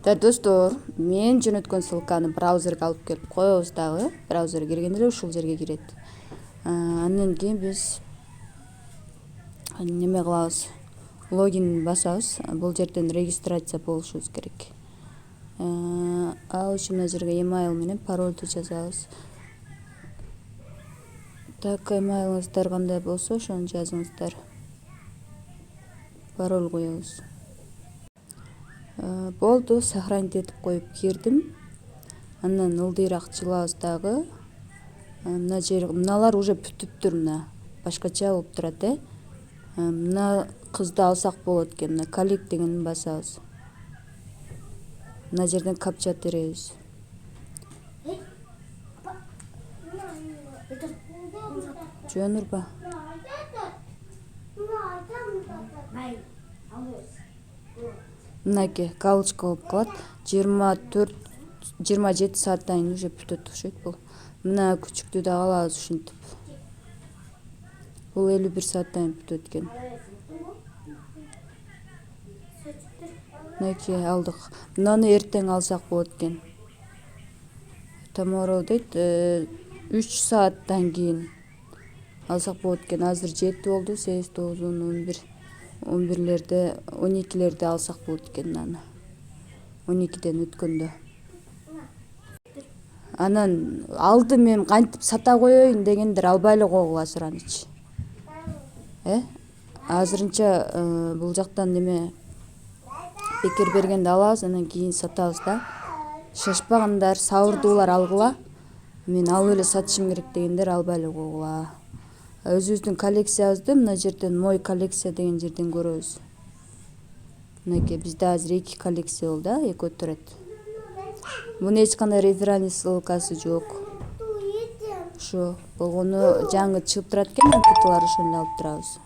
Да достор, мен жөнөткөн ссылканы браузерге алып келип коебуз дагы. Браузерге киргенде эле ушул жерге кирет. Андан кийин биз неме кылабыз? Логин басабыз. Бул жерден регистрация болушубуз керек. Ал үчүн мына жерге email менен паролду жазабыз. Так, emailыңыздар кандай болсо ошону жазыңыздар. Пароль коебуз. Болду, сохранить этип коюп кирдим. Андан ылдыйраак чыгабыз дагы. Мыналар уже бүтүптүр мына. Башкача болуп турат, Мына кызды алсак болот экен. Мына коллект дегенди басабыз. Мына жерден капча теребиз. Жөн урба. Мынакей галочка болуп калат. 27 сааттан кийин уже бүтөт окшойт бул. Мына күчүктү да алабыз ушинтип. Бул 51 сааттан кийин бүтөт экен. Мынакей алдык. Мынаны эртең алсак болот экен. Tomorrow дейт, 3 сааттан кийин алсак болот экен. Азыр 7 болду, 8, 9, 10, 11, 12лерде алсак болот экен мынаны. 12ден өткөндө. Анан алдым мен кантип сата коеюн дегендер албай эле койгула суранычы. Азырынча бул жактан неме бекер бергенди алабыз, анан кийин сатабыз да. Шашпагандар, сабырдуулар алгыла. Мен алып эле сатышым керек дегендер албай эле койгула. Өзүбүздүн коллекциябызды мына жерден мой коллекция деген жерден көрөбүз. Мынакей бизде азыр 2 коллекция болду, 2 турат. Мунун эч кандай референс ссылкасы жок. Ошо болгону жаңы чыгып турат экен, антытылар ошону алып турабыз.